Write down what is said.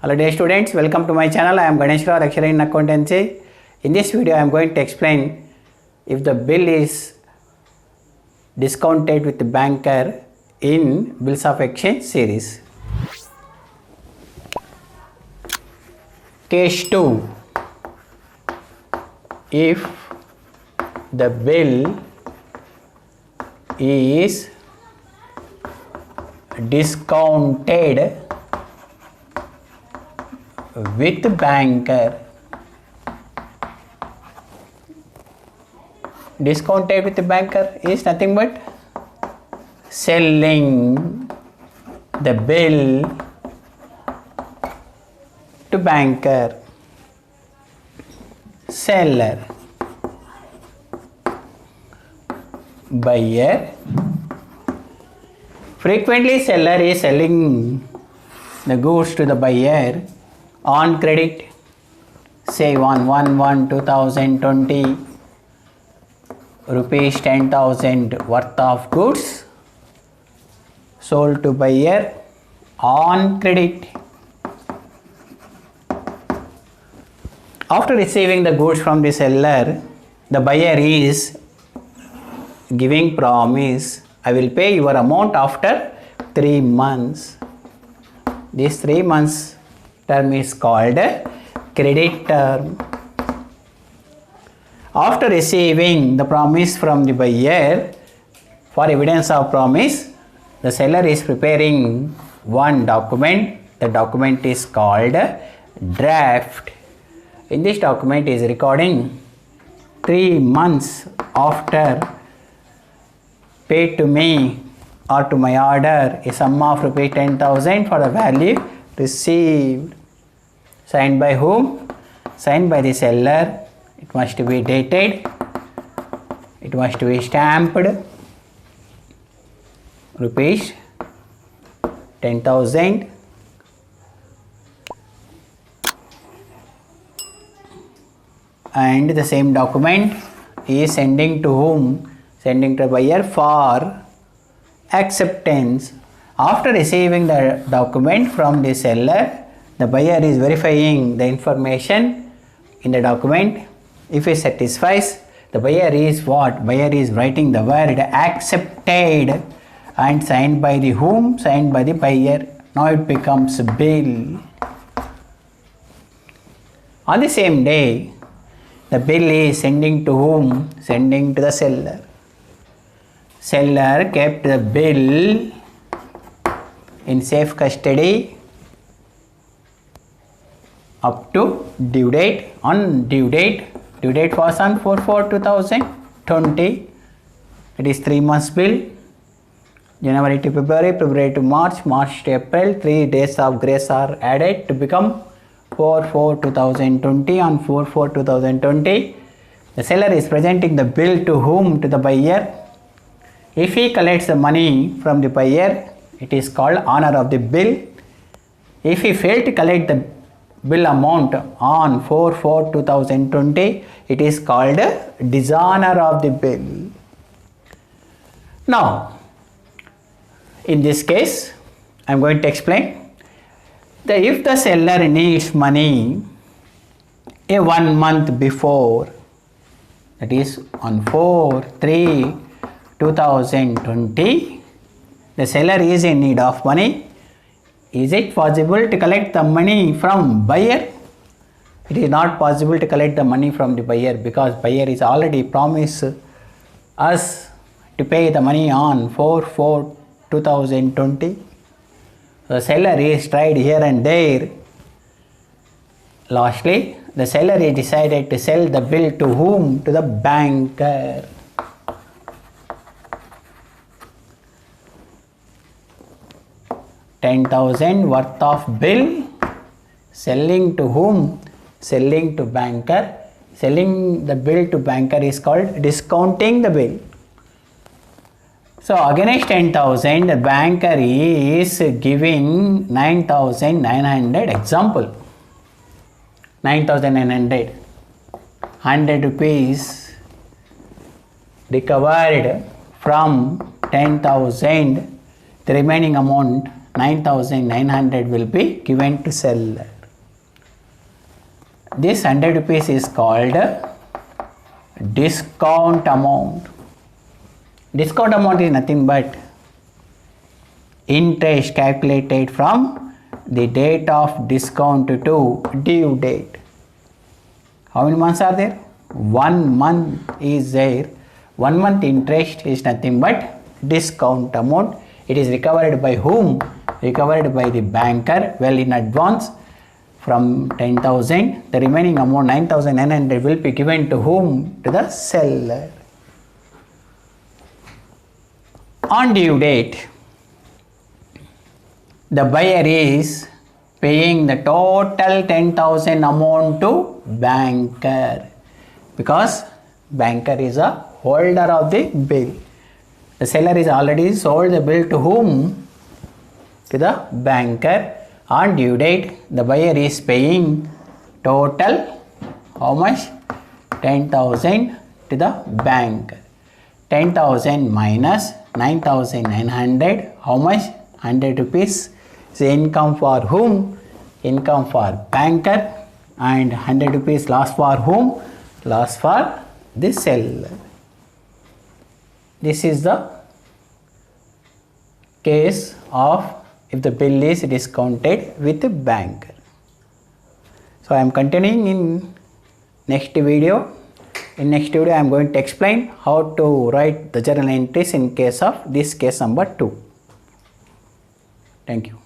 Hello dear students, welcome to my channel. I am Ganesh Rao, lecturer in Accountancy. In this video I am going to explain if the bill is discounted with the banker in bills of exchange series. Case 2. If the bill is discounted with banker. Discounted with the banker is nothing but selling the bill to banker. Seller, buyer. Frequently seller is selling the goods to the buyer on credit, say on 1/1/2020 rupees 10,000 worth of goods sold to buyer on credit. After receiving the goods from the seller, the buyer is giving promise, I will pay your amount after 3 months. This 3 months term is called credit term. After receiving the promise from the buyer, for evidence of promise, the seller is preparing one document. The document is called draft. In this document is recording 3 months after paid to me or to my order a sum of rupees 10,000 for the value received. Signed by whom? Signed by the seller. It must be dated. It must be stamped. Rupees 10,000. And the same document is sending to whom? Sending to the buyer for acceptance. After receiving the document from the seller, the buyer is verifying the information in the document. If it satisfies, the buyer is what? Buyer is writing the word accepted and signed by the whom? Signed by the buyer. Now it becomes a bill. On the same day, the bill is sending to whom? Sending to the seller. Seller kept the bill in safe custody up to due date. On due date was on 4/4/2020. It is 3 months bill. January to February, February to March, March to April. 3 days of grace are added to become 4/4/2020. On 4/4/2020, the seller is presenting the bill to whom? To the buyer. If he collects the money from the buyer, it is called honor of the bill. If he failed to collect the bill amount on 4/4/2020, it is called dishonor of the bill. Now, in this case, I am going to explain that if the seller needs money a 1 month before, that is on 4/3/2020, the seller is in need of money. Is it possible to collect the money from buyer? It is not possible to collect the money from the buyer because buyer is already promised us to pay the money on 4/4/2020. The seller is tried here and there. Lastly, the seller is decided to sell the bill to whom? To the banker. $10,000 worth of bill, selling to whom? Selling to banker. Selling the bill to banker is called discounting the bill. So against 10,000, the banker is giving 9,900. Example, 9,900. 100 rupees recovered from 10,000. The remaining amount 9,900 will be given to seller. This 100 rupees is called discount amount. Discount amount is nothing but interest calculated from the date of discount to due date. How many months are there? 1 month is there. 1 month interest is nothing but discount amount. It is recovered by whom? Recovered by the banker well in advance from 10,000. The remaining amount 9,900 will be given to whom? To the seller. On due date, the buyer is paying the total 10,000 amount to banker because banker is a holder of the bill. The seller is already sold the bill to whom? To the banker. On due date, the buyer is paying total how much? 10,000 to the banker. 10,000 minus 9,900, how much? 100 rupees. So income for whom? Income for banker. And 100 rupees loss for whom? Loss for the seller. This is the case of if the bill is discounted with the banker. So I am continuing in next video. In next video I am going to explain how to write the journal entries in case of this case number 2. Thank you.